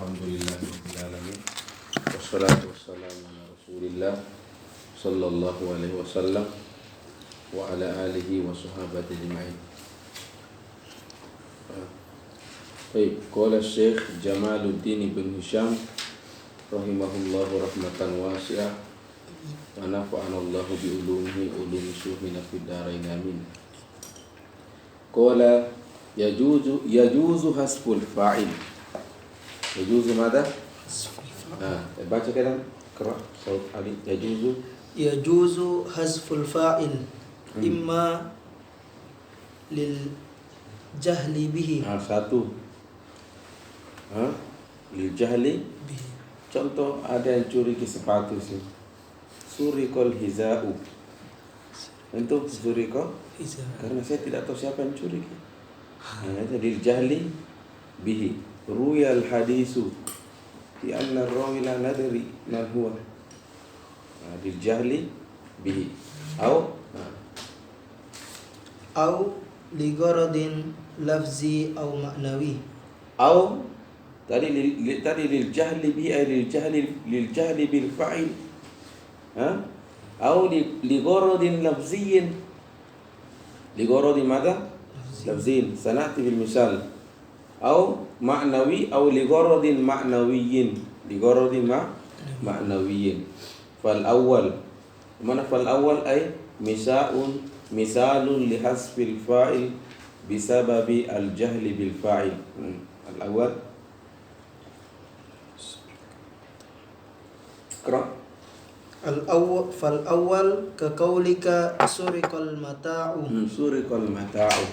Alhamdulillahirabbil alamin. Wassalatu wassalamu ala Rasulillah sallallahu alaihi wasallam wa ala alihi wa sahabati ajma'in. Baik, qala Syekh Jamaluddin bin Hisham rahimahullahu rahmatan wasi'ah wa nafa'ana Allahu bi ulumihi ulumi syuhina fid dharain amin. Qala yajuzu hasful fa'il. Yajuzu mada? Baca kan? Qira saut Ali. Yajuzu hasful fa'il imma lil jahli bihi. Satu. Lil jahli bihi. Contoh ada yang curi ke sepatu sih. Surikol hiza'u. Itu surikol Iza. karena saya tidak tahu siapa yang curi. Jadi jahli bihi. Ruyal hadisu di anna rawi la nadri man huwa. Bil jahli bihi. Au li gharadin lafzi au ma'nawi. Tadi lil jahli bihi ay lil jahli bil fa'il. Au li gharadin lafziyyin. Li gharadin madha? Lafzin. Sana'ti bil misal. Au ma'nawi au li gharadin ma'nawiyyin. Li gharadin ma'nawiyyin. Fal awwal. Mana fal awwal ay misalun li hasfil fa'il bisababi al jahli bil fa'il. Al awwal. Qra. Fal awwal ka qaulika suriqal mata'u. Suriqal mata'u.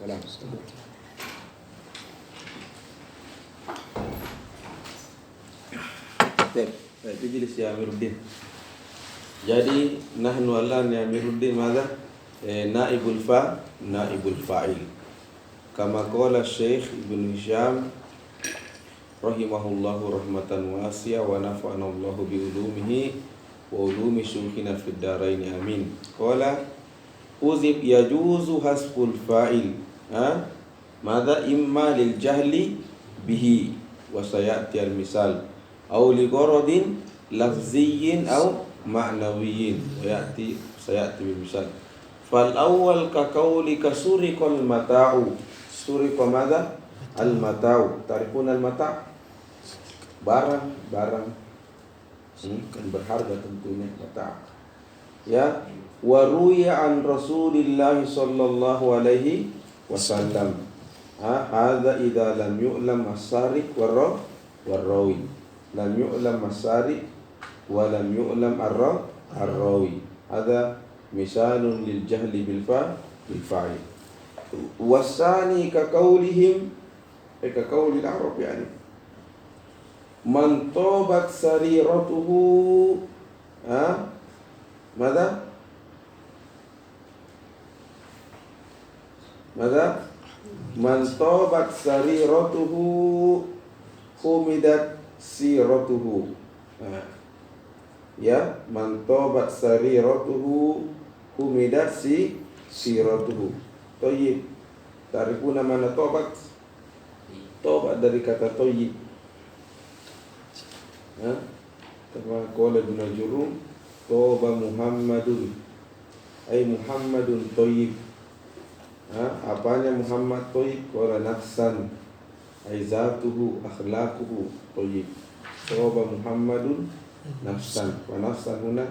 Salam. Bijlis ya Amiruddin. Jadi nahnu allan ya Amiruddin madza? Naibul fa'il. Kama qala Syekh Ibn Hisham rahimahullahu rahmatan wasi'ah wa nafa'ana Allahu bi ulumihi wa ulumi syuyukhina fid dharain amin. Qala uzib yajuzu hasful fa'il. Madza imma lil jahli bihi wa sayati al misal au li gharadin lafziyyin au ma'nawiyyin sayati bil misal. Fal awwal ka qaulika suriqal mata'u. Suriqa madza? Al mata'u. Tarifun al mata'? Barang kan berharga tentunya mata'. Ya, wa ruya an Rasulillah sallallahu alaihi wasallam. Hadza idza lam yu'lam as-sariq war-rawi. Lam yu'lam as-sariq wa lam yu'lam ar-rawi. Hadza misalun lil jahli bil fa'il. Wasani ka qaulihim ka qaulil arab yani. Man tabat sariratuhu Mada? Man tabat sariratuhu humidat siratuhu. Ya, man tabat sariratuhu humidat siratuhu. Thayyib. Tarifuna mana tabat? Tabat dari kata thayyib. Kama qala Ibnu Jurum, Toba Muhammadun ay Muhammadun thayyib. Apanya Muhammad thayyib? Qala nafsan ay zatuhu akhlaquhu thayyib. Toba Muhammadun nafsan. Wa nafsan huna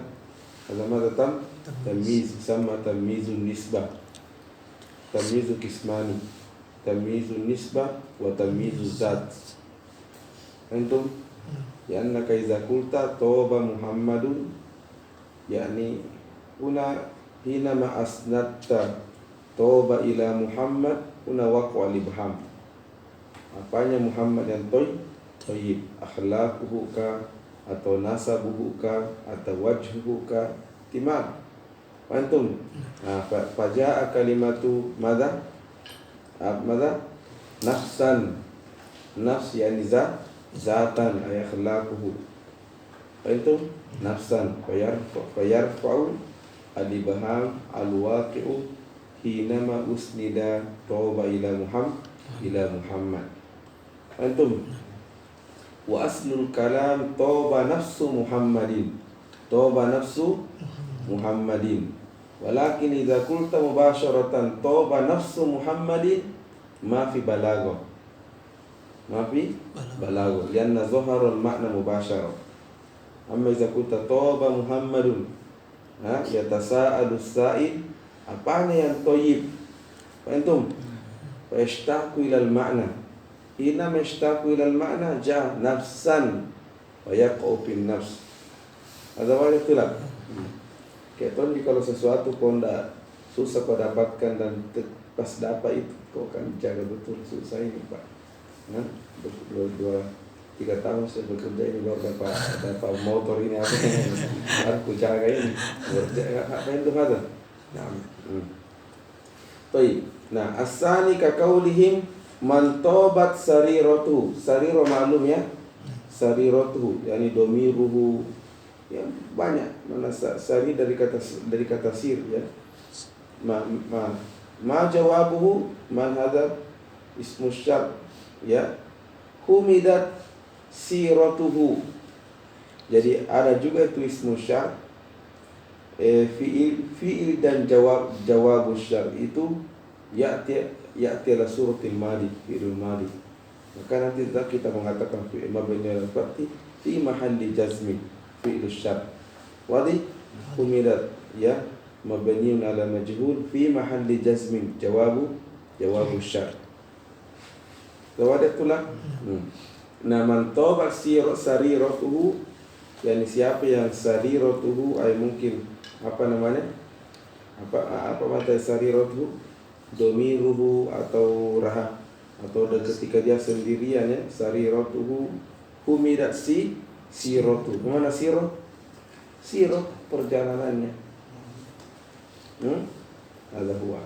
hadha madha tamyiz sama tamyizun nisbah. Tamyizu kismani. Tamyizun nisbah wa tamyizuz zat. Antum ya annaka idza qulta toba Muhammadun yakni huna hina ma asnatta toba ila Muhammad huna waqwa libham. Apanya Muhammad yang thayyib? Akhlaquhu ka atau nasabuhu ka atau wajhuhu ka? Timam. Antum. Faja'a kalimatu madza? Nafsan. Nafs yani zatan ay akhlaquhu. Antum nafsan fayarfa'u al-ibham al-waqi'u hinama usnida tauba ila Muhammad. Antum Wa aslul kalam toba nafsu Muhammadin. Toba nafsu Muhammadin. Walakin idza qulta mubasharatan toba nafsu Muhammadin ma fi balagha. Ma fi balagha. Lianna zahara al-ma'na mubashara. Amma idza qulta toba Muhammadun, yatasaalu as-sa'il, apanya yang thayyib? Fahimtum? Fa yashtaqu ila al-ma'na. Hina yashtaqu ila al-ma'na ja nafsan wa yaqau bin nafs. Ada wajah itulah. Kayak tuan kalau sesuatu kau ndak susah kau dapatkan dan pas dapat itu kau akan jaga betul. Susah ini Pak. Nah, 2-3 tahun saya bekerja ini baru dapat motor ini apa yang aku jaga ini. Apa itu ada? Nah, baik. Nah, asani ka qaulihim man tobat sariratu. Sariro maklum ya. Sariratu yakni domiruhu, ya banyak mana sari dari kata sir ya. Ma jawabuhu man hadha ismu syar ya. Humidat siratuhu. Jadi ada juga itu ismu syar. Fi'il dan jawab syar itu ya'ti ala suratil madi, fi'il madi. Maka nanti kita mengatakan fi'il mabni ala fathi fi mahalli jazmi fi'il syar. Wadi humidat ya mabniun ala majhul fi mahalli jazmin jawabu syar. Tawadat itulah. Nah, man tobat sariratuhu, yani siapa yang sariratuhu ay mungkin apa namanya? Apa mata sariratuhu? Domiruhu atau raha, atau ketika dia sendirian ya, sariratuhu humidat siratu. Mana siro? Siro perjalanannya. Ada huwa.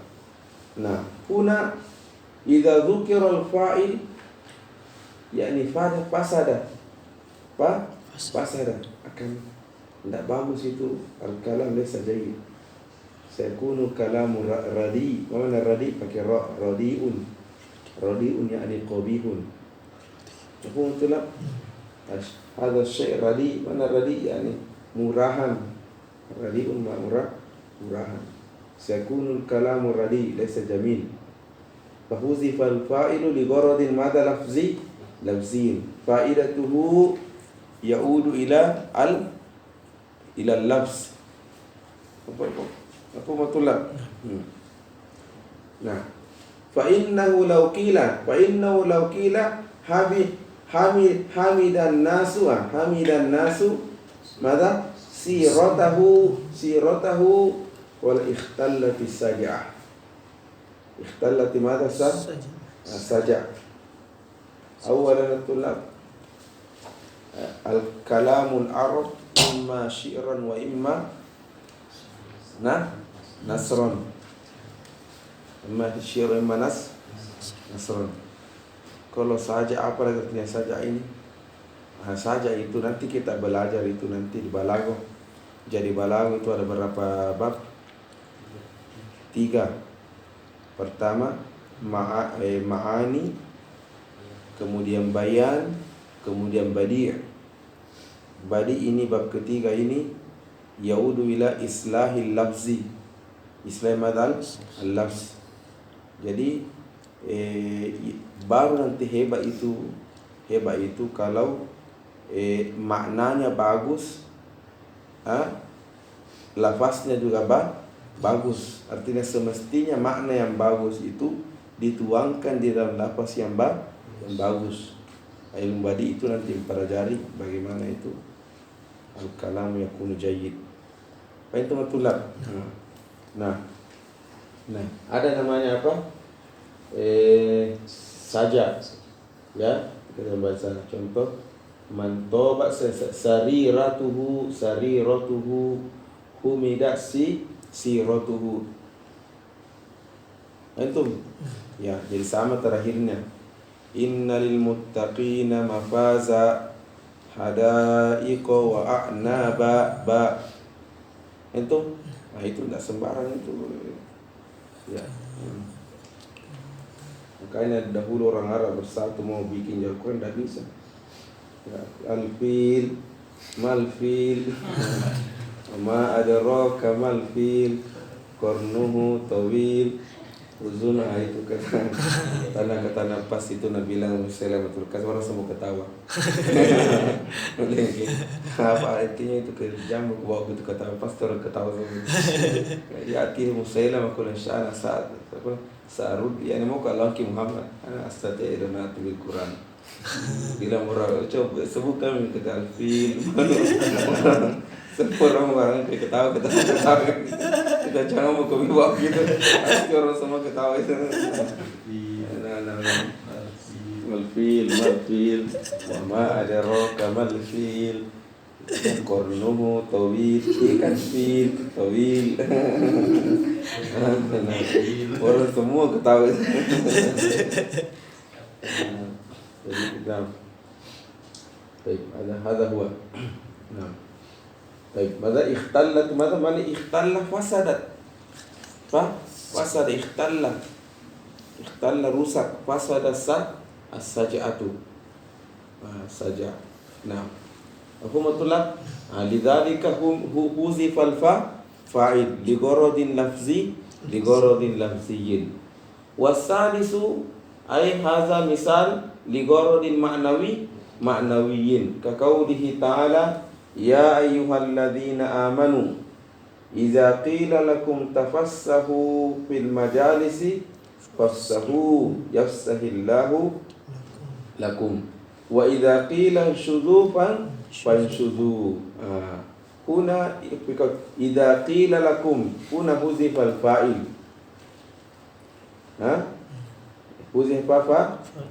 Nah, huna idza dzukira al-fa'il yakni fasada akan tidak bagus itu al-kalam laysa jayyid. Sayakunu kalamu radi. Mana radi? Pakai ra, radiun yakni qabihun. Mafhum itulah. Hadha syai' radi. Mana radi? Yani murahan. Radiun murahan. Sayakunu kalamu radi laysa jamil. Fahuzifa al-fa'ilu li gharadin madha lafzin. Fa'idatuhu ya'udu ila al-lafz. Apa matulak? Nah, fa innahu law qila hamidan nasu madza siratahu wal ikhtallati saj'ah. Ikhtallati madza saj'ah. Awalan tulab al-kalamul arab imma syi'ran wa imma nasron. Imma syi'ran imma nasron. Kalau saja apa lagi artinya saja ini? Saja itu nanti kita belajar itu nanti di balaghah. Jadi balaghah itu ada berapa bab? 3. Pertama ma'ani, kemudian bayan, kemudian badi'. Badi' ini bab ketiga ini yaudu ila islahil lafzi. Islah madal al-lafz. Jadi baru nanti hebat itu kalau maknanya bagus, lafaznya juga bagus. Artinya semestinya makna yang bagus itu dituangkan di dalam lafaz yang bagus. Ilmu badi itu nanti mempelajari bagaimana itu al-kalam yakunu jayyid. Apa itu matulab? Nah, ada namanya apa? Saja. Ya, kita baca contoh. Man toba sariratuhu humidat siratuhu. Antum? Ya, jadi sama terakhirnya. Innalil muttaqina mafaza hadaiqa wa a'naba ba. Antum? Nah, itu tidak sembarang itu. Ya. Makanya dahulu orang Arab bersatu mau bikin jargon tidak bisa. Al-fil, mal-fil, ma adraka mal-fil, qarnuhu tawil, uzun. Itu kata nafas itu Nabi bilang Musailamatul Kadzdzab, orang semua ketawa. Apa artinya itu kejam bawa gitu kata pastor ketawa semua. Ya artinya Musailamah kulan sya'ana sa'arud yani mau kalau ki Muhammad ana astati ila bil Quran. Bila orang coba sebutkan kata al-fil. Orang ketawa. Kita jangan mau ke bawah gitu. Pasti orang semua ketawa itu. Mal-fil, wa ma adraka mal-fil, qarnuhu tawil, ikan fil tawil. Orang semua ketawa. Jadi kita baik, ada huwa. Nah. Baik, mada mana ikhtalla fasadat. Fasada ikhtalla rusak, fasada as-saja'atu. Saja. Nah. Hukumatullah. Lidzalika huzifal fa'il li gharadin lafziyyin. Wasalisu ay hadza misal li gharadin ma'nawiyyin. Ka qaulihi ta'ala ya ayyuhalladzina amanu idza qila lakum tafassahu fil majalisi fafsahu yafsahillahu lakum wa idza qila syudzu fansyudzu. Huna idza qila lakum huna huzifal fa'il. Huzifa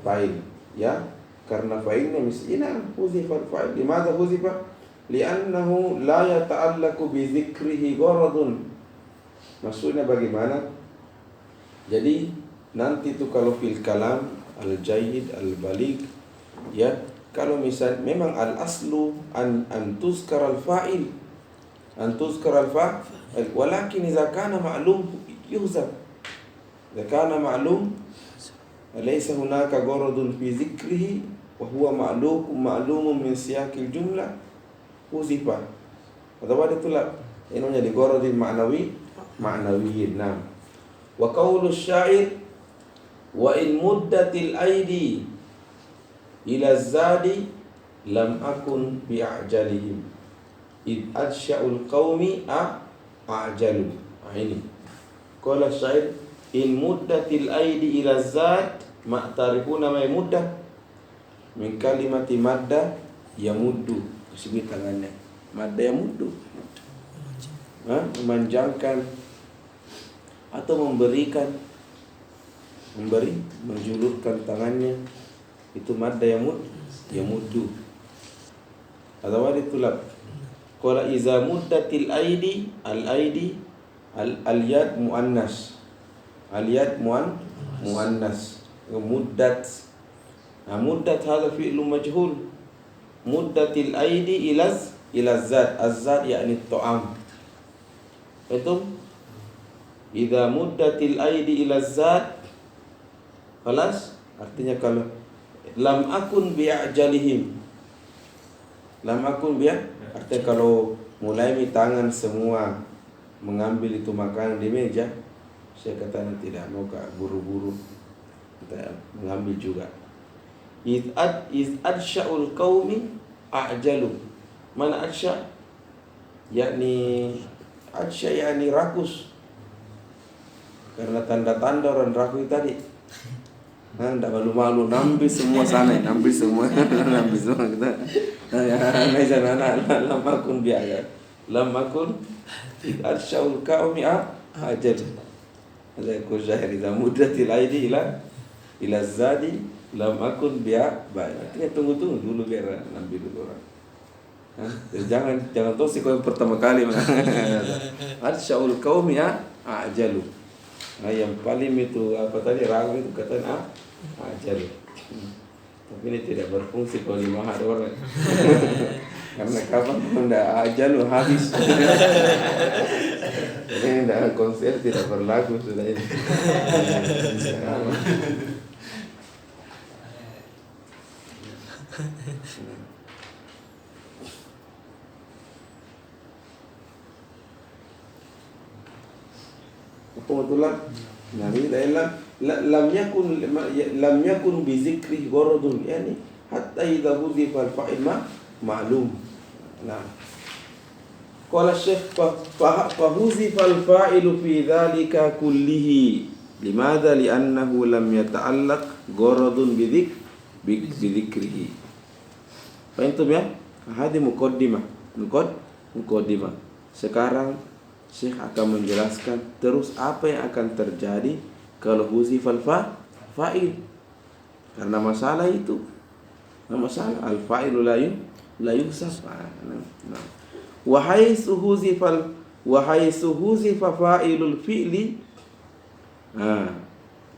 fa'il ya, karena fa'ilnya misalnya huzifal fa'il. Limadha huzifa? Li'annahu la yata'allaku bi dzikrihi gharadun. Maksudnya bagaimana? Jadi nanti itu kalau fil kalam al-jayyid al-baligh ya, kalau misal memang al-aslu an tuzkar al-fa'il, walakin idza kana ma'lum yuhzaf. Idza kana ma'lum laysa hunaka gharadun fi dzikrihi wa huwa ma'lumun min siyaqil jumlah huzifa. Atau ada tulab ini menjadi gharadin ma'nawiyyin. Nah, wa qaulu syair wa in muddatil aidi ila zadi lam akun bi'ajalihim id adsya'ul qaumi a'jalu. Ini qala syair in muddatil aidi ila zad ma tarifuna ma muddah min kalimati madda yamuddu. Sebut tangannya madda yamuddu, memanjangkan atau menjulurkan tangannya, itu madda yamuddu. Atau ditulab qala iza muddatil aidi al-yad muannas, al-yad muannas muddat. Muddat hadha fi'lu majhul. Muddatil aidi ila zat, az-zat yakni ta'am. Itu idza muddatil aidi ila zat khalas, artinya kalau lam akun bi'ajalihim, artinya kalau mulai tangan semua mengambil itu makanan di meja, saya katakan tidak mau buru-buru kita mengambil juga. Iz adsya'ul qaumi a'jalu. Mana adsya? Yakni adsya yakni rakus. Karena tanda-tanda orang rakus tadi. Tidak malu-malu, nambil semua sana, nambil semua kita. Lam akun biaya. Lam akun iz adsya'ul qaumi a'jalu. Ada kusyahir idza muddatil aidi ila zadi lam akun baik. Artinya tunggu dulu biar ambil dulu orang. Jangan tosi kau yang pertama kali. Adsya'ul qaumi a'jalu. Nah, yang paling itu apa tadi ragu itu katanya ajalu. Tapi ini tidak berfungsi kalau di maha ada orang. Karena kapan pun dah ajalu habis. Ini dah konsep tidak berlaku sudah ini. Betul. Nah, ini lam yakun bi zikri gharadun, yani hatta idza hudifa al-fa'il ma'lum. Nah, qala Syekh fa huzifa al-fa'ilu fi dzalika kullihi. Limadha? Li'annahu lam yata'allaq gharadun bi dzikrihi. Fahimtum ya? Hadi muqaddimah. Sekarang Syekh akan menjelaskan terus apa yang akan terjadi kalau huzifal fa'il. Karena masalah itu, masalah al-fa'ilu la yuhsaf. Wa haitsu huzifa fa'ilul fi'li,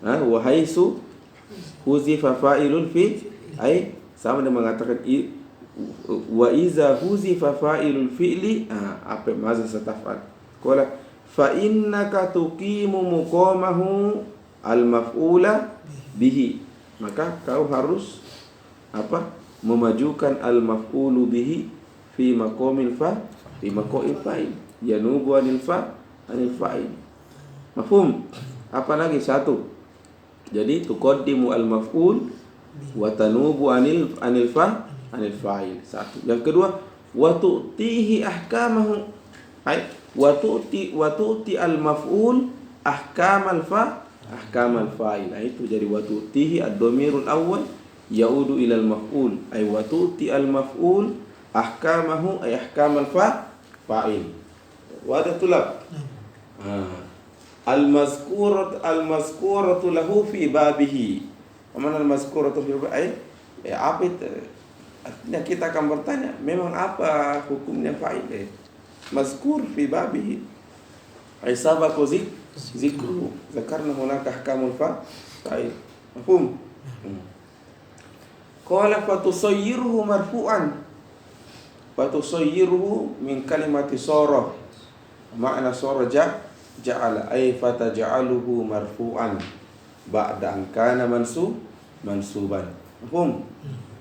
wa haitsu huzifa fa'ilul fi'li, ai sama dengan mengatakan wa iza huzifa fa'ilul fi'li, apa maza satafal. Qala fa innaka tuqimu muqamahu al-maf'ula bihi. Maka kau harus memajukan al-maf'ulu bihi fi maqamil fa'il. Yanubu anil fa'il. Mafhum? Apa lagi? Satu. Jadi tuqaddimu al-maf'ul wa tanubu anil fa'il. Satu. Yang kedua, wa tu'tihi ahkamahu. Wa tu'ti al-maf'ul ahkamal fa'il. Nah, itu jadi wa tu'tihi ad-dhamirul awwal yaudu ila al-maf'ul, ay wa tu'ti al-maf'ul ahkamahu ay ahkamal fa'il. Wa ada tulab. Al-mazkuratu lahu fi babihi. Mana al-mazkuratu fi babihi? Apa itu? Artinya kita akan bertanya, memang apa hukumnya fa'il? Mazkur fi babihi ay sabaqa zikru. Zakarna hunaka ahkamul fa'il. Mafhum? Qala fatusayyiruhu marfu'an. Fatusayyiruhu min kalimati sara. Makna sara ja'ala ay fataj'aluhu marfu'an ba'da an kana mansuban. Mafhum?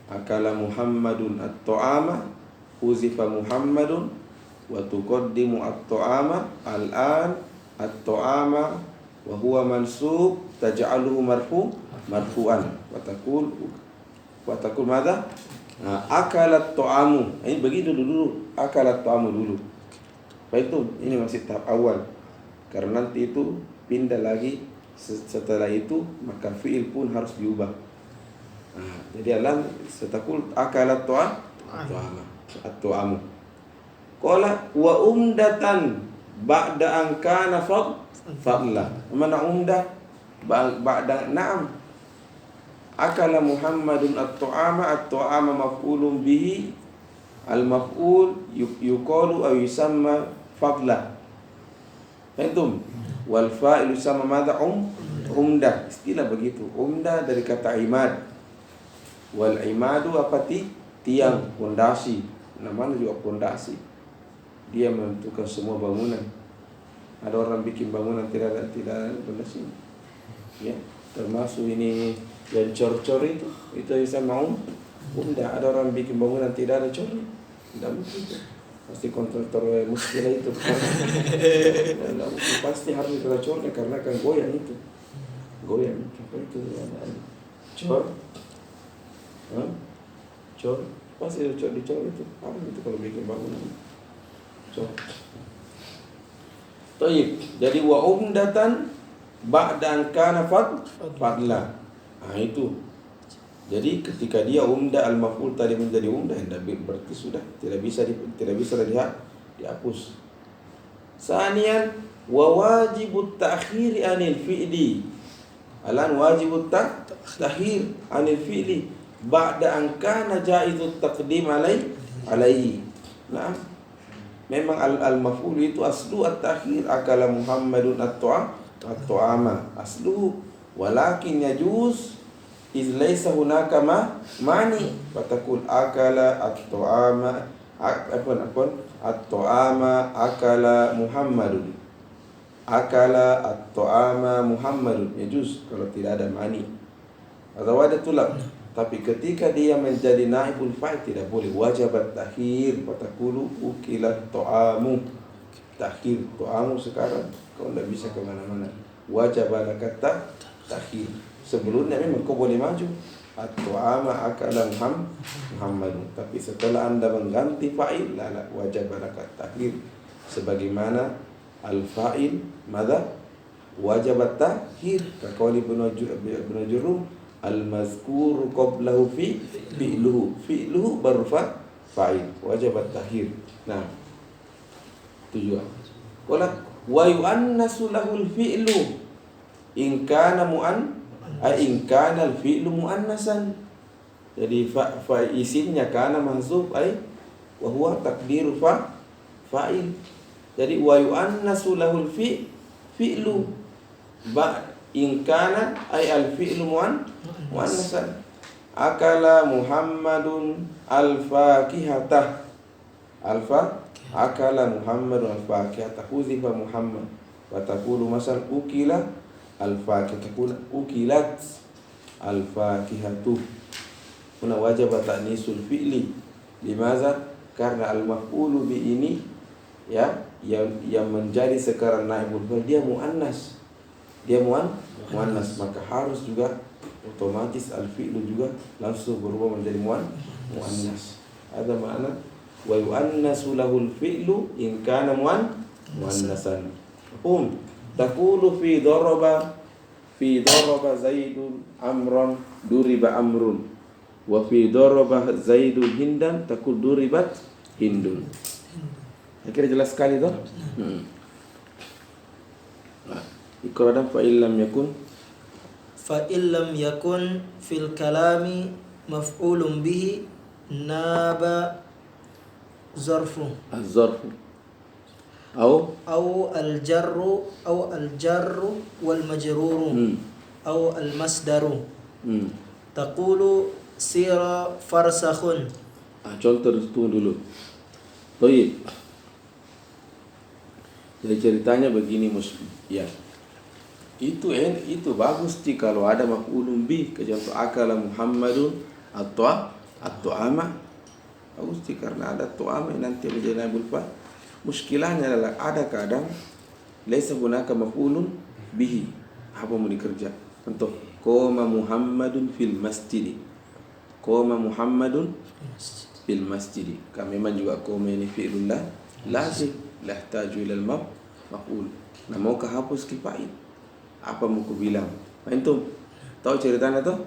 Akala Muhammadun at-ta'ama, huzifa Muhammadun, wa tuqaddimu at-ta'ama al-an at-ta'ama wa huwa mansub taj'aluhu marfu'an wa taqul madza? Akalat ta'amu. Ini begitu dulu, akalat ta'amu dulu. Baik itu, ini masih tahap awal. Karena nanti itu pindah lagi setelah itu, maka fi'il pun harus diubah. Jadi alam setakul akalat ta'ama at-ta'amu. Qala wa umdatan ba'da an kana fadla. Mana umdah? Ba'da na'am. Akala Muhammadun at-ta'ama maf'ulun bihi. Al-maf'ul yuqalu aw yusamma fadla. Fahimtum? Wal fa'il yusamma madza? Umdah. Istilah begitu. Umdah dari kata imad. Wal imadu apa? Tiang, pondasi. Namanya juga pondasi. Dia menentukan semua bangunan. Ada orang bikin bangunan tidak ada pondasi. Ya, termasuk ini yang cor-cor itu bisa mau. Tidak ada orang bikin bangunan tidak ada cor. Tidak mungkin. Pasti kontraktor muskilah itu. Pasti harus ada cornya karena kan goyang itu. Apa itu ada cor? Cor. Pasti ada cor itu. Apa itu kalau bikin bangunan? Taib. Jadi wa umdatan ba'dan kana fadla. Itu. Jadi ketika dia umda al-maf'ul tadi menjadi umda, berarti sudah tidak bisa dihapus. Sanian wa wajibut ta'khir anil fi'li. Alan wajibut ta'khir anil fi'li ba'da an kana jaizut taqdim alaihi. Nah, memang al-maf'ul itu aslu at-ta'khir. Akala Muhammadun at-ta'ama aslu, walakin yajuz iz laysa hunaka mani fatakul akala at-ta'ama at-ta'ama akala Muhammadun, akala at-ta'ama Muhammadun, yajuz kalau tidak ada mani atau ada tulab. Tapi ketika dia menjadi naibul fa'il tidak boleh, wajibat takhir, fatakulu ukilat ta'amu. takhir. Tu'amu sekarang kau tidak bisa kemana-mana. Wajib laka takhir. Sebelumnya memang kau boleh maju. At-tu'ama akala Muhammadun. Tapi setelah anda mengganti fa'il, la wajib laka takhir. Sebagaimana al-fa'il mada wajib takhir. Kaqauli Ibnu Jurrum al-mazkur qablahu fi'luhu baru fa'il wajib takhir. Nah, tujuan. Qala wa yu'annasu lahul fi'lu in kana in kana al-fi'lu muannasan. Jadi isimnya kana mahzuf wa huwa takdiru fa'il. Jadi wa yu'annasu lahul fi'lu in kana al-fi'lu muannasan. Akala Muhammadun al-fakihata. Akala Muhammadun al-fakihata. Huzifa Muhammad. Wa taqulu masal ukila al-fakihah. Taqulu ukilat al-fakihatu. Huna wajib ta'nisul fi'li. Limaza? Karena al-maf'ulu bi ini yang menjadi sekarang naibul fa'il dia muannas. Dia muannas, maka harus juga otomatis al-fi'lu juga langsung berubah menjadi muannas. Ada makna wa yu'annasu lahul fi'lu in kana muannasan. Taqulu fi daraba Zaidun amran duriba amrun wa fi daraba Zaidun hindan taqul duribat hindun. Akhirnya jelas sekali toh? Iqra fa illam yakun fil kalami maf'ulun bihi naba zarfu az-zarfu au al-jarru wal majruru au al-masdaru. Taqulu sira farsakhun. Contoh dulu. Baik. Jadi ceritanya begini ya. Itu bagus sih kalau ada maf'ulun bih, contoh akala Muhammadun at-tu'ama. Bagus sih karena ada tu'ama nanti menjadi naibul fa'il. Muskilahnya adalah ada kadang laisa hunaka maf'ulun bihi. Apa mau dikerja? Contoh qoma Muhammadun fil masjid. Qoma Muhammadun fil masjid. Kami memang juga qoma ini fi'lullah lazim la yahtaju ila al-maf'ul. Nah, mau hapus fa'il. Apa mau ku bilang? Antum tahu ceritanya tuh?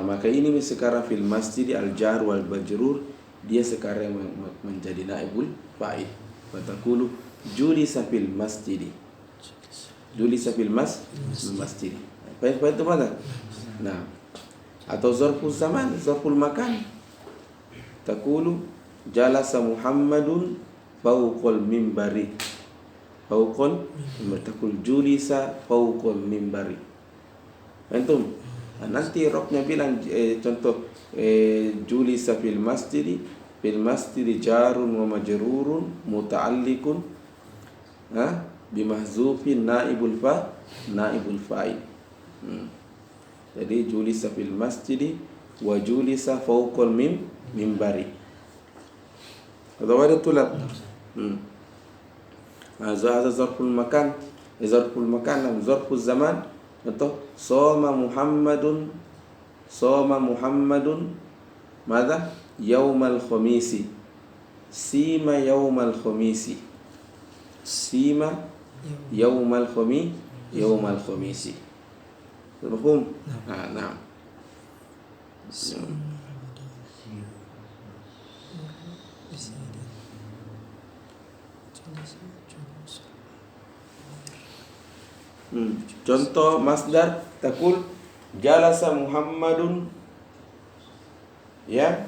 Maka ini sekarang fil masjid al-jar wal majrur dia sekarang menjadi naibul fa'il. Fataqulu julisa fil masjid. Julisa fil masjid. Apa itu mana? Nah, atau zarful zaman, zarful makan. Taqulu jalasa Muhammadun fawqal mimbari. Fawqal takul julisa fawqal mimbari. Antum nanti roknya bilang contoh julisa fil masjid jarun wa majrurun muta'alliqun bimahzufin naibul fa'il. Jadi julisa fil masjid wa julisa fawqal mimbari. Atau ada tulab. Hadza zarful makan, zarful makan, zarful zaman. Contoh soma Muhammadun madza yaumal khamisi. Sima yaumal khamisi. Sima yaumal khamisi. Mafhum? Nah. Contoh masdar taqul jalasa Muhammadun ya.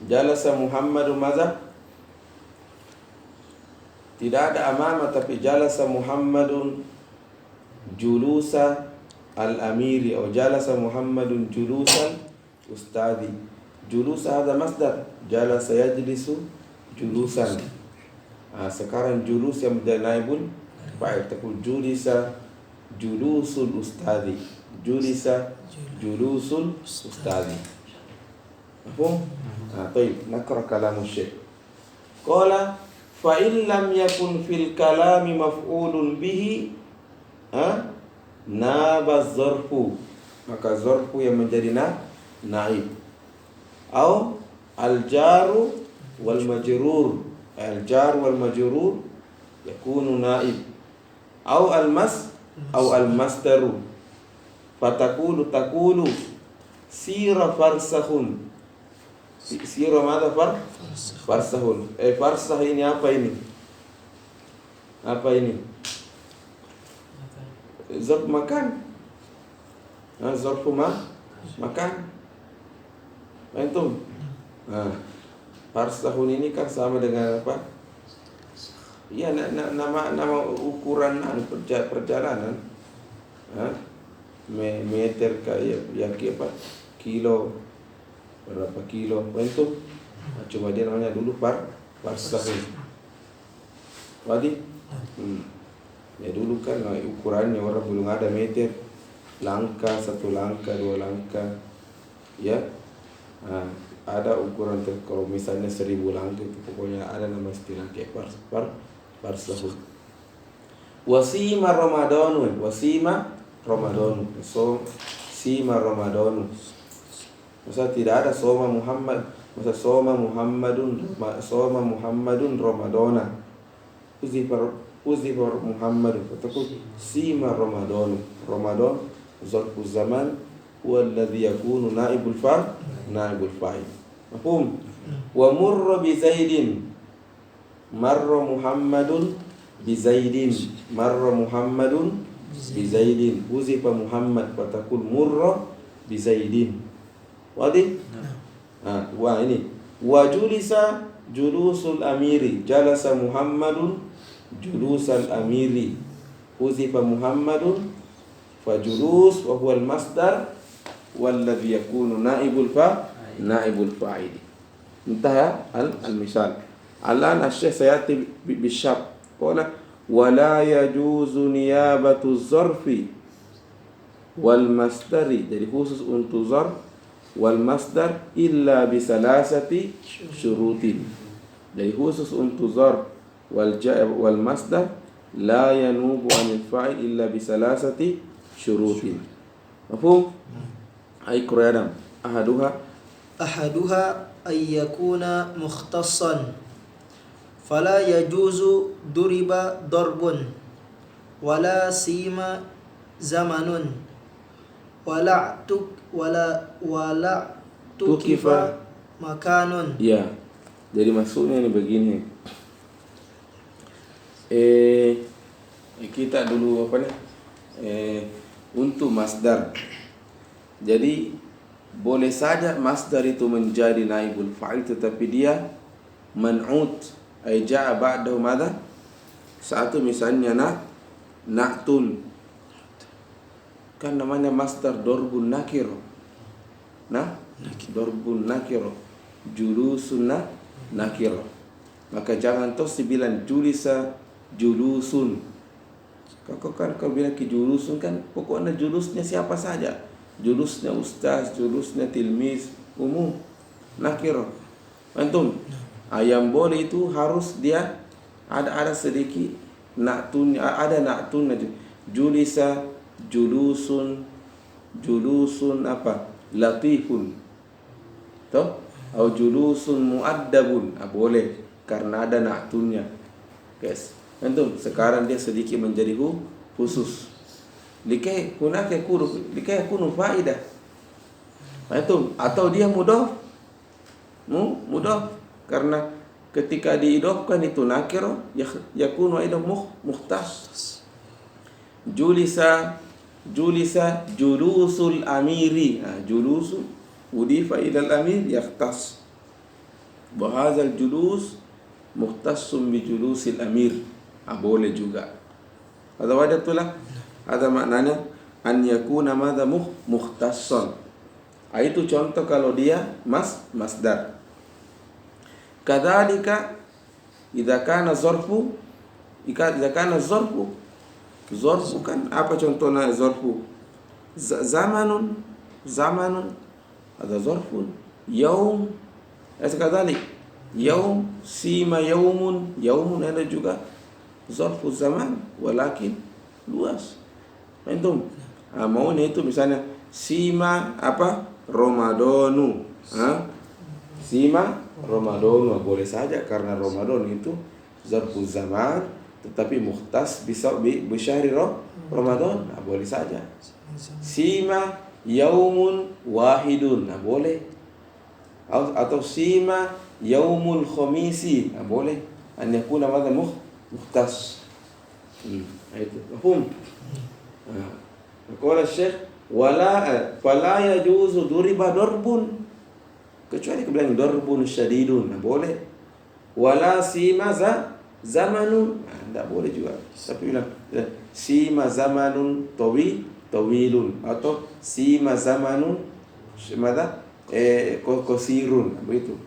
Jalasa Muhammadun madza? Tidak ada amama tapi jalasa Muhammadun julusa al-amiri atau jalasa Muhammadun julusan ustadi. Julusa ada masdar, jalasa yajlisu julusan. Sekarang julus yang menjadi naibul fa'il. Taqul julisa julusul ustadi. Julisa julusul ustadi. Mafhum? Baik, nakra kalamu syekh. Qala fa in lam yakun fil kalami maf'ulun bihi naba zarfu, maka zarfu yang menjadi naib. Au al-jaru wal majrur, al-jar wal majrur yakunu naib. Au al-masdaru, fatakulu takulu sira farsakhun. Sira mana farsahun. Farsah ini apa ini? Apa ini? Zarf makan. Zarfu makan. Antum? Farsahun ini kan sama dengan apa? Iya, nama ukuran perjalanan. Meter kayak apa? Kilo, berapa kilo? Antum? Cuma dia namanya dulu farsahun. Wadi? Ya dulu kan ukurannya orang belum ada meter, langkah, 1 langkah, 2 langkah, ya. Ada ukuran kalau misalnya 1000 langkah itu pokoknya ada nama istilah kayak farsahun. Wasima Ramadanu, so sima Ramadanu. Masa tidak ada soma Muhammad, masa soma Muhammadun Ramadana. Uzifar Muhammad, fatakul sima Ramadan. Ramadan zarfu zaman huwa alladhi yakunu naibul fa'il. Mafhum? Wa murra bi Zaidin, marra Muhammadun bi Zaidin, marra Muhammadun bi Zaidin. Uzifa Muhammad, fatakul murra bi Zaidin. Wadi? Wah ini. Wa julisa julusul amiri, jalasa Muhammadun julusal amiri. Uzifa Muhammadun fajulus wa huwa al-masdar walladhi yakunu naibul fa'ili. Intaha al-misal. Al-an asy-syekh sayati bisyab. Qala wa la yajuzu niyabatu zarfi wal masdari, jadi khusus untuk zarf wal masdar illa bi salasati syurutin. Jadi khusus untuk zarf wal masdar la yanubu anil fa'il illa bi salasati syurutin. Mafhum? Ay Qur'an ahaduha ay yakuna mukhtassan fala yajuzu duriba darbun wala sima zamanun wala tukifa makanun. Ya, jadi maksudnya ini begini. Kita dulu untuk masdar. Jadi boleh saja masdar itu menjadi naibul fa'il, tetapi dia man'ut, ay ja'a ba'dahu madha? Satu misalnya na'tul, kan namanya masdar dorbun nakiro. Dorbun nakiro, julusun nakiro. Maka jangan terus dibilang julisa julusun. Kau bilang ke julusun, kan pokoknya julusnya siapa saja. Julusnya ustaz, julusnya tilmiz, umum, nakiro. Antum, ayam boleh itu harus dia ada sedikit na'tun, ada na'tun aja. Julisa, julusun apa? Latifun. Toh? Atau julusun mu'addabun. Boleh karena ada na'tunnya. Guys, antum sekarang dia sedikit menjadi khusus. Likai yakunu faidah. Antum atau dia mudhaf karena ketika diidhafkan itu nakiro yakunu aidan mukhtas. Julisa julusul amiri. Julusu udifa ila al-amir yakhtas. Wa hadzal julus mukhtassum bi julusil amir. Boleh juga. Ada wajatulah. Ada maknanya an yakuna madza mukhtassan. Itu contoh kalau dia masdar. Kadzalika idza kana zarfu zarfu kan apa contohnya zarfu? Zamanun ada zarfun, yaum kadzalik yaum, sima yaumun. Yaumun ada juga zarfu zaman, walakin luas. Antum maunya itu misalnya sima apa? Ramadanu. Sima Ramadanu boleh saja karena Ramadan itu zarfu zaman tetapi mukhtas bisa bisyahri Ramadan. Boleh saja. Sima yaumun wahidun. Boleh. Atau sima yaumul khamisi. Boleh. An yakuna madha mukhtas. Itu. Mafhum? Qala Syekh fala yajuzu duriba darbun, kecuali bilang darbun syadidun. Boleh. Wala sima zamanun. Tidak boleh juga. Tapi bilang sima zamanun tawilun atau sima zamanun qasirun. Begitu.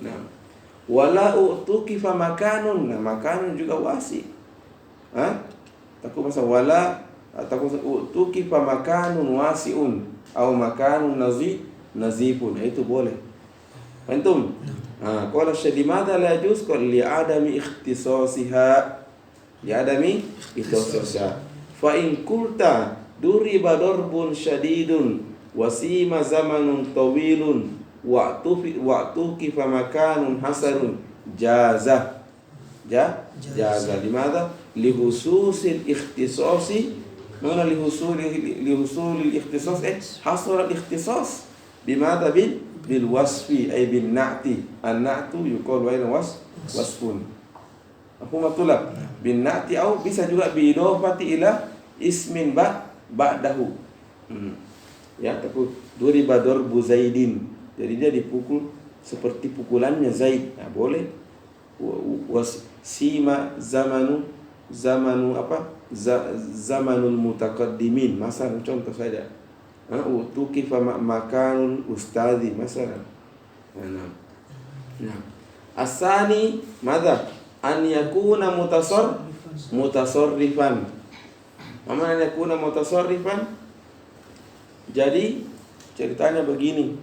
Nah, wala utukifa makanun. Nah, makanun juga wasi. Takut masa wala takut utukifa makanun wasiun atau makanun nazifun. Itu boleh. Antum? Qala Syekh limadha la yajuz? Qala li'adami ikhtisasiha. Li'adami ikhtisasiha. Fa in qulta duriba darbun syadidun wasima zamanun tawilun wa'tukifa makanun hasanun jaza. Jaza. Limadha? Lihususil ikhtisasi. Mana lihusulil ikhtisas? Hasal al-ikhtisas bimadha bil wasfi ay bin na'ti. An-na'tu yuqal wa wasfun. Aku matulab bin na'ti atau bisa juga bi idafati ila ismin ba'dahu. Ya, takut duriba darbu Zaidin. Jadi dia dipukul seperti pukulannya Zaid. Boleh. Sima zamanu apa? Zamanul mutaqaddimin. Masalah contoh saja. Utukifa makanul ustadhi masalah. Asani madha an yakuna mutasarrifan. Mana an yakuna mutasarrifan? Jadi ceritanya begini.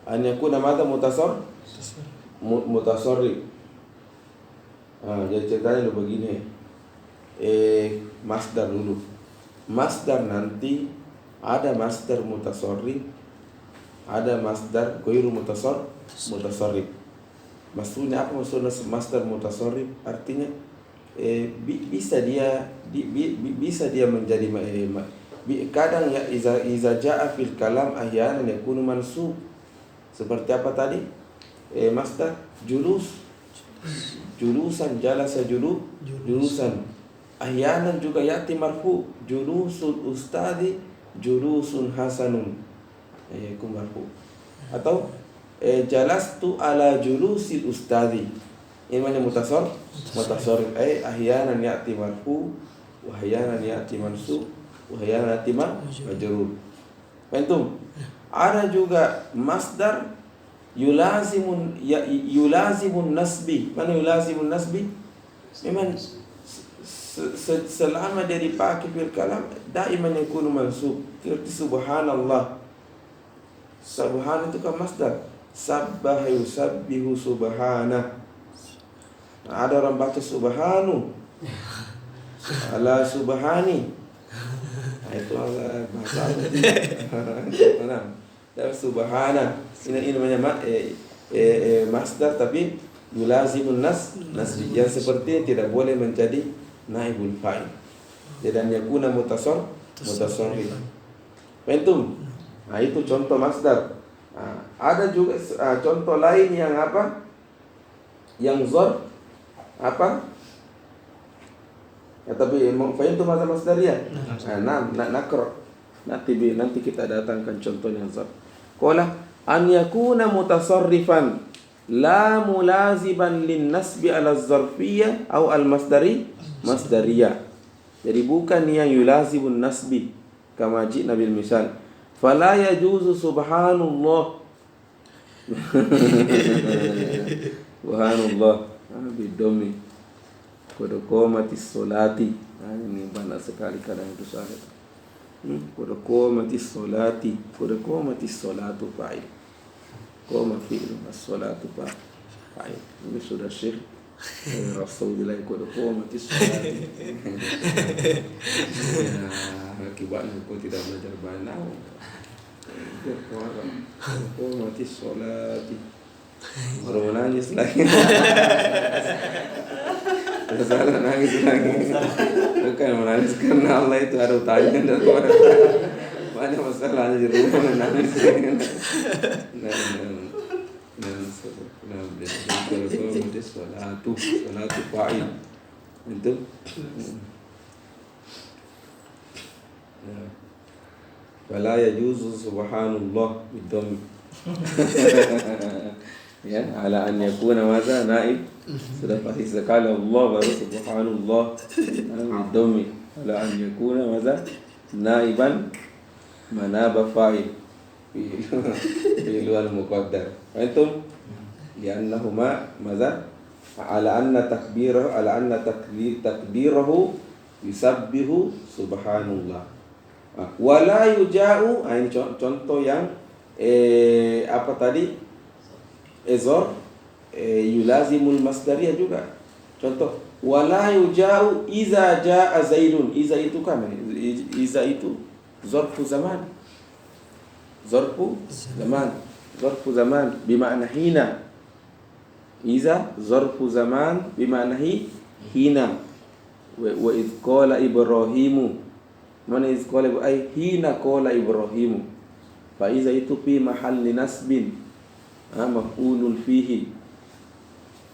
An yakuna madha mutasarrif. Jadi ceritanya begini. Masdar dulu. Masdar nanti ada masdar mutasarrif, ada masdar ghairu mutasarrif. Maksudnya apa maksudnya masdar mutasarrif? Artinya bisa dia menjadi kadang ya iza jaa fil kalam ahyanan yakunu mansub. Seperti apa tadi? Masdar julusan, jalasa julusan. Ahyanan juga yati marfu, julusul ustadi julusun hasanun. Yakun marfu. Atau jalastu ala julusil ustadi. Ini namanya mutasarrif. Ahyanan yati marfu, wa ahyanan yati mansub, wa ahyanan yati majrur. Antum? Ada juga masdar yulazimun nasbi. Mana yulazimun nasbi? Memang selama dia dipakai fil kalam daiman yakunu mansub. Seperti subhanallah. Subhan itu kan masdar. Sabbaha yusabbihu subhana. Ada orang baca subhanu. Ala subhani. Itu bahasa Arab. Dan subhana. Ini namanya masdar tapi yulazimun nasbi. Yang seperti tidak boleh menjadi naibul fa'il. Dan yakuna mutasarrif. Antum? Itu contoh masdar. Ada juga contoh lain yang apa? Yang zarf apa? Ya, tapi fahimtum masa masdariyah? Nakra. Nanti kita datangkan contohnya zarf. Qala an yakuna mutasarrifan la mulaziban lin nasbi ala zarfiyyah atau al masdariyah. Jadi bukan yang yulazibun nasbi kama ji'na bil misal. Fala yajuzu subhanallah. Subhanallah bidomi qad qamatis solati. Ini banyak sekali kadang itu salah. Qad qamatis solati, qad qamatis solatu fa'il. qoma fi'lu, as-salatu fa'il. Ini sudah Syekh Rasulullah ikut qomatis salatu. Akibatnya kau tidak belajar banyak. Qomatis salati. Baru menangis lagi. Salah nangis lagi. Bukan menangis karena Allah itu ada utangnya dan banyak masalahnya di rumah menangis. Salatu fa'il itu. Wala yajuzu subhanallah bidhammi. Ya, ala an yakuna madza naib. Sudah pasti sekali Allah baru subhanallah bidhammi. Ala an yakuna madza naiban manaba fa'il fi'il muqaddar. Antum li'annahuma madza ala anna takbirahu yusabbihu subhanallah. Wala yuja'u, ini contoh yang apa tadi? Ezor yulazimul masdariyah juga. Contoh, wala yuja'u iza ja'a zaidun. Iza itu kan, iza itu zarfu zaman. Zarfu zaman bermakna hina. Iza zarfu zaman bermakna hina. Wa idh qala Ibrahimu. Mana idh qala ay hina qala Ibrahimu. Fa iza itu fi mahalli nasbin. Maf'ulun fihi.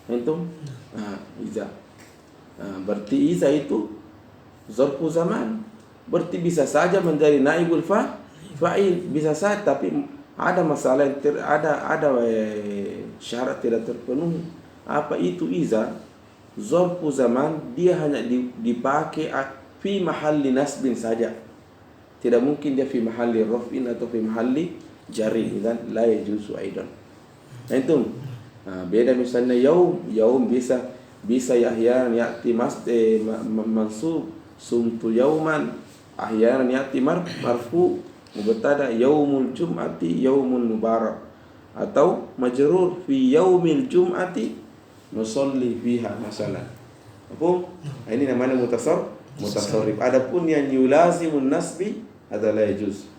Antum? Iza. Berarti iza itu zarfu zaman. Berarti bisa saja menjadi naibul fa'il, bisa saja, tapi ada masalah yang ada syarat tidak terpenuhi. Apa itu iza? Zarfu zaman dia hanya dipakai fi mahalli nasbin saja. Tidak mungkin dia fi mahalli raf'in atau fi mahalli jarri, dan la yajuzu aidan. Antum? Beda misalnya yaum bisa ahyanan ya'ti mansub sumtu yauman, ahyanan ya'ti marfu mubtada yaumul jum'ati yaumun mubarak, atau majrur fi yaumil jum'ati nusalli fiha masalah. Apa? Ini namanya mutasarrif. Adapun yang yulazimun nasbi adalah yajuz.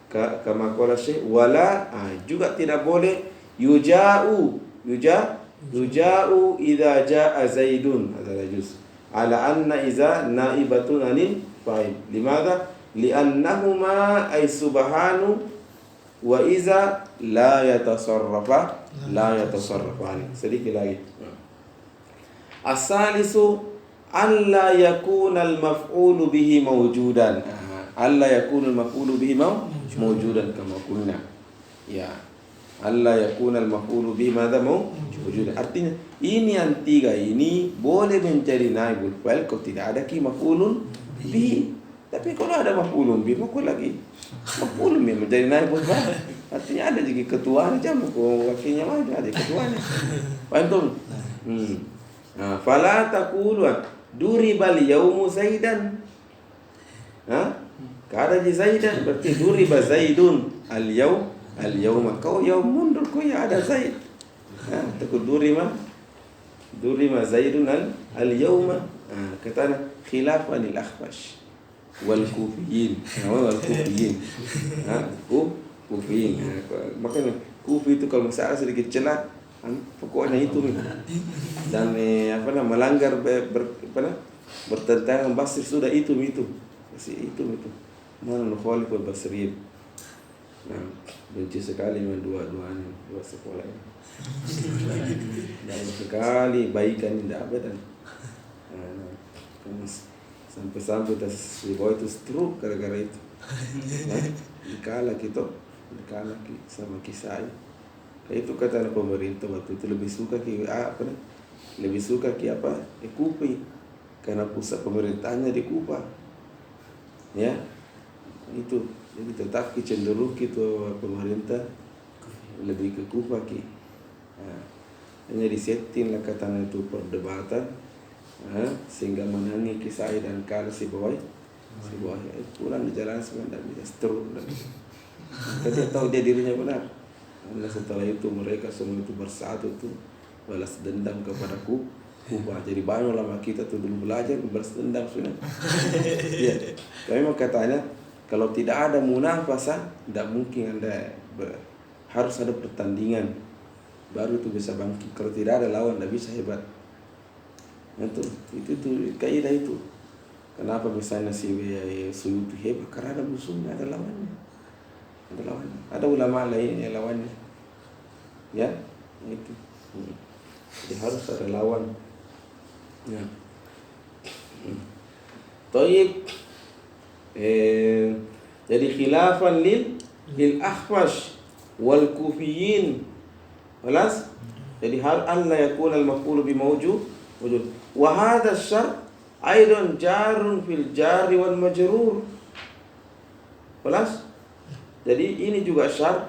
Kama qala Syekh, wala juga tidak boleh yuja'u idza jaa zaidun, adalah yajuz. Ala anna iza naibatun anil fa'il. Limadha? Li'annahuma ay subhanu wa iza la yatasarrafani. Sedikit lagi. As-salisu alla yakuna al-maf'ulu bihi mawjudan. Alla yakuna al-maf'ulu bihi mawjudan kama qulna. Ya. Alla yakuna al-maf'ulu bihi madza mawjudan. Artinya ini yang tiga ini boleh menjadi naibul fa'il kalau tidak ada maf'ulun bihi. Tapi kalau ada maf'ulun bihi, maka lagi maf'ulun bihi menjadi naibul fa'il. Artinya ada juga ketuanya jamu, wakilnya ada ketuanya. Paham? Fala taqulu duribal yaumu zaidan. Kada di zaidan berarti duriba zaidun al-yauma. Kau yaum mundur kau ya ada zaid. Takut durima zaidun al-yauma. Katana khilafan al-akhfash wal kufiyin. Kufiyin. Makanya kufi itu kalau masalah sedikit celah, pokoknya itu dan melanggar bertentangan basir sudah itu mana nukhalif wal basriyin. Benci sekali dua sekolah ini. Dan sekali baikan tidak ada dan sampai tas bawah itu stroke gara-gara itu. Dikala sama kisah. Itu kata pemerintah waktu itu lebih suka Kupi, karena pusat pemerintahnya di Kupa. Ya, itu jadi tetap cenderung gitu pemerintah lebih ke Kupa hanya disetting lah katanya itu perdebatan sehingga menangi kisah dan kala si bawah pulang di jalan sebentar bisa stroke dan dia tahu dia dirinya benar. Karena setelah itu mereka semua itu bersatu tuh balas dendam kepada Kubah. Jadi banyak ulama kita tuh dulu belajar balas dendam sudah. Ya, kami mau katanya kalau tidak ada munafasah, tidak mungkin harus ada pertandingan baru itu bisa bangkit. Kalau tidak ada lawan, tidak bisa hebat. Itu kaidah itu. Kenapa misalnya si Suyuti hebat? Karena ada musuhnya, ada lawannya. Ada ulama lain yang lawannya. Ya, itu. Jadi harus ada lawan. Ya. Taib. Jadi khilafan lil Akhfash wal Kufiyin. Jelas? Jadi hal an la yakuna al maf'ul bi mawjud wujud. Wa hadha asy-syart aidan jarun fil jari wal majrur. Jelas? Jadi ini juga syarat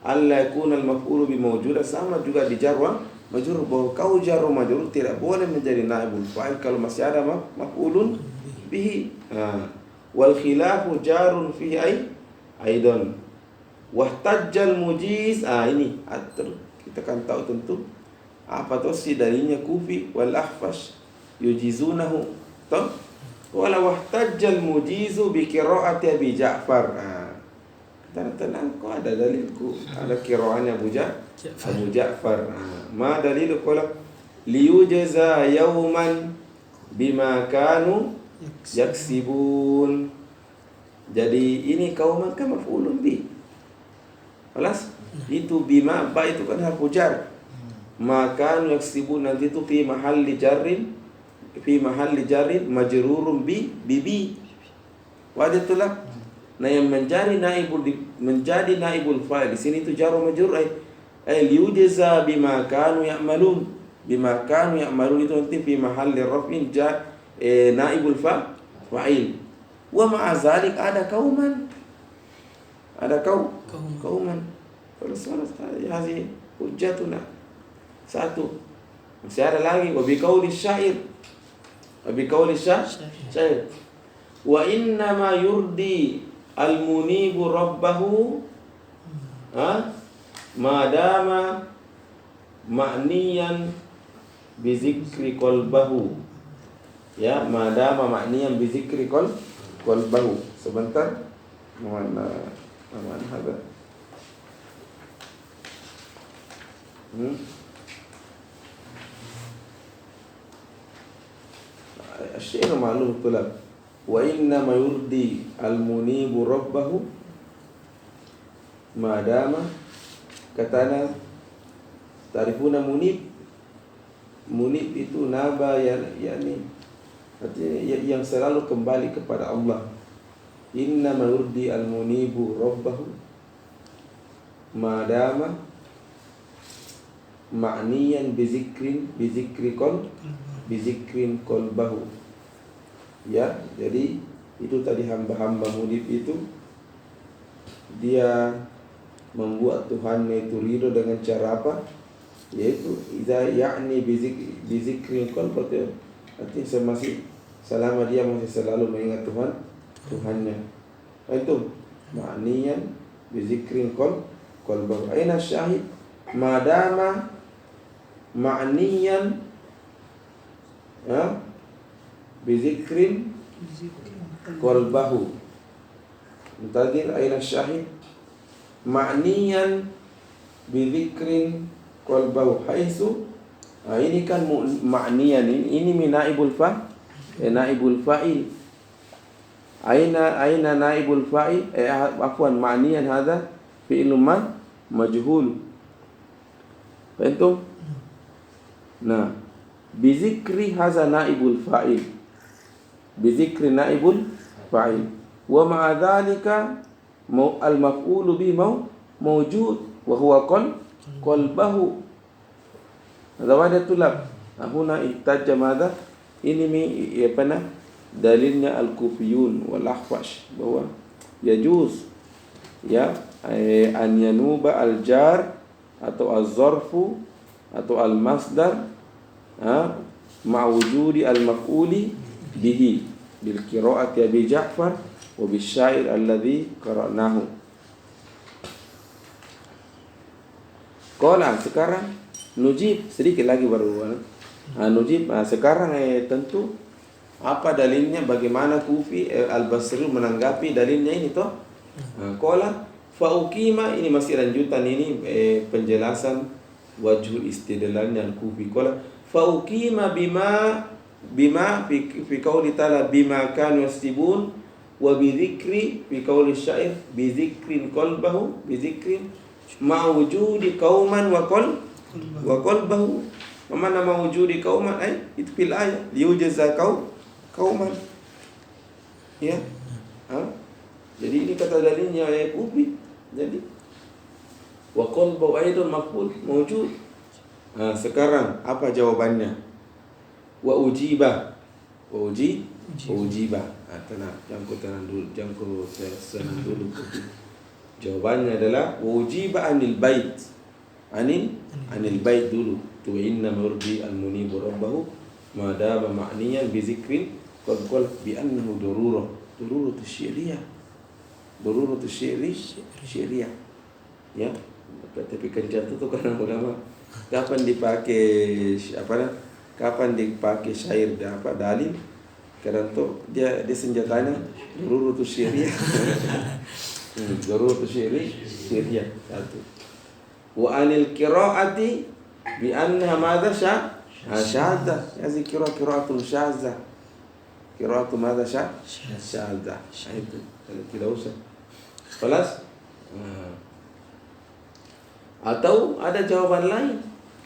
an la yakuna al maf'ul bi mawjud, sama juga di jar wa majrur, bahwa kau jar wa majrur tidak boleh menjadi naibul fa'il kalau masih ada maf'ulun bihi. Wal khilafu jarun fihi aidan. Wahtajjal mujiz. Ini kita kan tahu tentu apa tuh si darinya Kufi wal Akhfash yujizunahu. Toh wala wahtajjal mujizu bi qiraati Abi Ja'far. Tenang kok ada dalilku, ada qiraatnya Abu Ja'far. Ma dalilu qala liyujza yawman bima kanu yaksibun. Jadi ini kauman kan maf'ulun bi. Kelas itu bima ba itu kan harfu jar. Maka yaksibun nanti itu fi mahalli jarrin majrurun bi bibi. Waditulah. Nah yang menjadi naibul fa'il di sini itu jar wa majrur liyujza bima kanu ya'malun. Bima kanu ya'malun itu nanti fi mahalli raf'in jar naibul fa'il. Wa ma'a zalik ada kauman. Ada kauman. Kalau hazi hujjatuna. Satu. Masih ada lagi wa bi qauli syair. Wa inna ma yurdi al-munibu rabbahu madama ma'niyan bi zikri qalbahu. Ya, madama ma'niyan bi zikri qalbahu. Sebentar. Mana ada? Asy'ar ma'lum tulab. Wa inna ma yurdi al-munibu rabbahu madama katana tarifuna munib itu naba yakni artinya yang selalu kembali kepada Allah. Inna ma yurdi al-munibu rabbahu madama ma'niyan bizikrin qalbahu. Ya, jadi itu tadi hamba-hamba munib itu dia membuat Tuhannya itu ridho dengan cara apa? Yaitu idza ya'ni bizikrin qalbahu. Artinya masih selama dia masih selalu mengingat Tuhannya. Itu ma'niyan bizikrin qalbahu. Aina syahid? Madama ma'niyan bizikrin qalbahu. Mutadir aina syahid? Ma'niyan bizikrin qalbahu. Haitsu ini kan ma'niyan, ini naibul fa'il. Aina naibul fa'il? Afwan, ma'niyan hadha fi'lun majhul. Fahimtum? Nah, bizikri hadha naibul fa'il. Bizikri naibul fa'il. Wa ma'a dhalika al-maf'ulu bi mawjud wa huwa qalbahu. Hadha wada tulab. Huna ihtajja madha? Ini dalilnya al-Kufiyun wal Akhfash bahwa yajuz ya an yanuba al-jar atau az-zarfu atau al-masdar ma'wujudi al-maf'uli bihi bil qira'ati Abi Ja'far wa bis syair alladhi qara'nahu. Qala, sekarang nujib, sedikit lagi baru. Nujib, sekarang tentu apa dalilnya, bagaimana Kufi Al-Basri menanggapi dalilnya ini toh. Qala fa uqima, ini masih lanjutan ini penjelasan wajhul istidlalnya Al-Kufi. Qala fa uqima bima fi qauli ta'ala bima kanu yastibun wa bi dzikri fi qauli syair bi dzikrin qalbahu bi dzikrin ma wujudi qauman wa qalbahu. Mana mawujudi qauman itu fil ayat liyujza qauman. Ya. Jadi ini kata dalilnya ayat Kufi. Jadi wa qalbu aidan maqbul mawjud. Sekarang apa jawabannya? Wa ujiba. Tenang, jangan senang dulu. Jawabannya adalah ujiba anil bait. Anil bait dulu. Tu inna murji al-munibu rabbahu ma dama ma'niyan bi zikrin qad qala bi annahu daruratu syiriyah. Daruratu syiriyah. Ya. Tapi kencan itu karena ulama kapan dipakai syair dalil, karena tuh dia senjatanya daruratu syiriyah. Daruratu syiriyah satu. Wa anil qiraati bi annaha madza syadzah. Ya qiraatul syadzah. Qiraatu madza syadzah. Itu tidak usah. Kelas. Atau ada jawaban lain.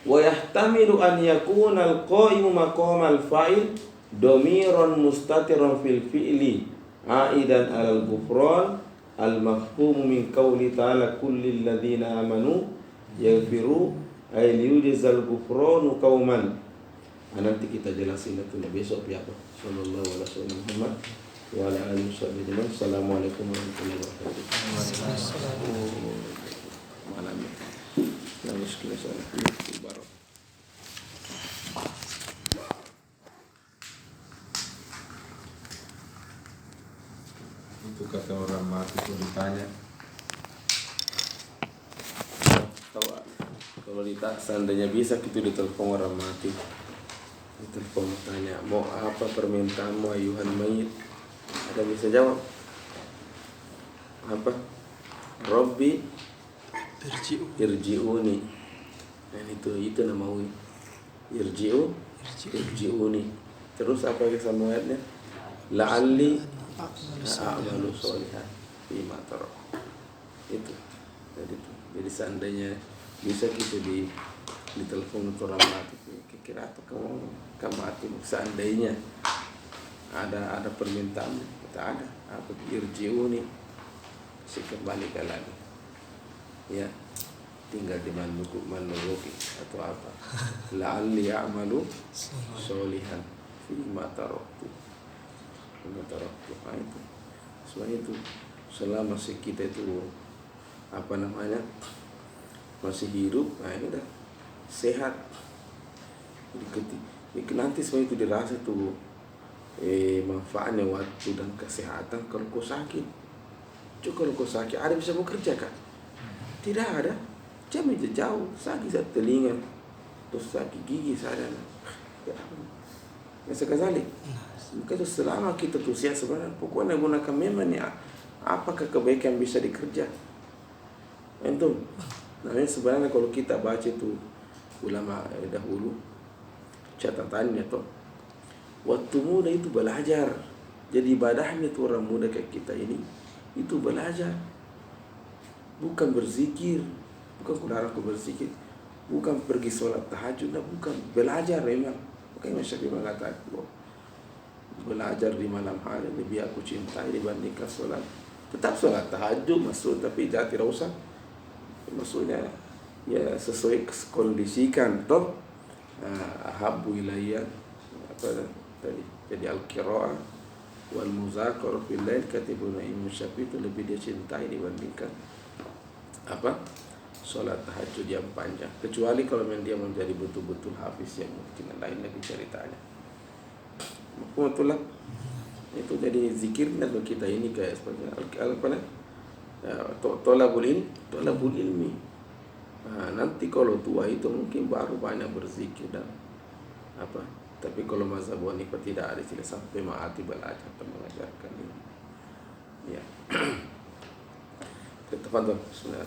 Wa yahtamilu an yakuna al-qa'imu maqama al-fa'il dhamiran mustatiran fil fi'li aidan 'ala al-ghufran al-mafhum min qawli ta'ala kullil ladzina amanu yaghfiru ay liyujzal ghufranu qauman. Nanti kita jelasin itu besok ya Pak. Sallallahu alaihi wasallam wa ala alihi wasallam. Assalamualaikum warahmatullahi wabarakatuh. Malam. Lalu sekilas baru. Itu kata orang mati itu ditanya. Kalau seandainya bisa gitu ditelepon orang mati, ditelepon tanya mau apa permintaanmu ayuhan mayit, ada bisa jawab apa? Robbi irji'uni. Dan itu nama irji'uni. Terus apa kesan ayatnya? La'alli a'malu sholihan bima tarak. Itu. Jadi seandainya bisa gitu ditelepon orang mati, kira apa kamu mati, seandainya ada permintaan, kita ada apa irji'uni, si kembali lagi ya, tinggal di manuruki atau apa, la'alli a'malu sholihan fima taraktu. Itu semua itu selama kita itu masih hidup, ini udah sehat. Jadi nanti semua itu dirasa tuh manfaatnya waktu dan kesehatan. Kalau kau sakit, kalau kau sakit ada bisa bekerja kan? Tidak ada, jam aja jauh, sakit satu telinga, terus sakit gigi sadar. Ya sekali. Kalau selama kita tuh sehat sebenarnya, pokoknya gunakan memang ya, apakah kebaikan bisa dikerja? Itu. Nah, sebenarnya kalau kita baca itu ulama dahulu catatannya tuh, waktu muda itu belajar. Jadi ibadahnya tuh orang muda kayak kita ini itu belajar, bukan berzikir, bukan kurang berzikir, bukan pergi sholat tahajud, bukan belajar memang. Makanya Syafi'i mengatakan belajar di malam hari lebih aku cintai dibandingkan sholat. Tetap sholat tahajud masuk, tapi jangan tidak usah. Maksudnya ya sesuai kondisikan toh. Ahabbu ilayya apa tadi, jadi al-qira'ah wal muzakara fil lail katibuna Imam Syafi'i itu lebih dia cintai dibandingkan apa sholat tahajud yang panjang, kecuali kalau memang dia menjadi betul-betul hafiz yang mungkin lain lagi ceritanya. Betul. Itu jadi zikirnya kalau kita ini kayak seperti apa tolabul ilmi. Nah, nanti kalau tua itu mungkin baru banyak berzikir dan apa. Tapi kalau mazhab Hanifah tidak ada istilah sampai mati belajar atau mengajarkan ini. Ya. Tafadhol. Bismillah.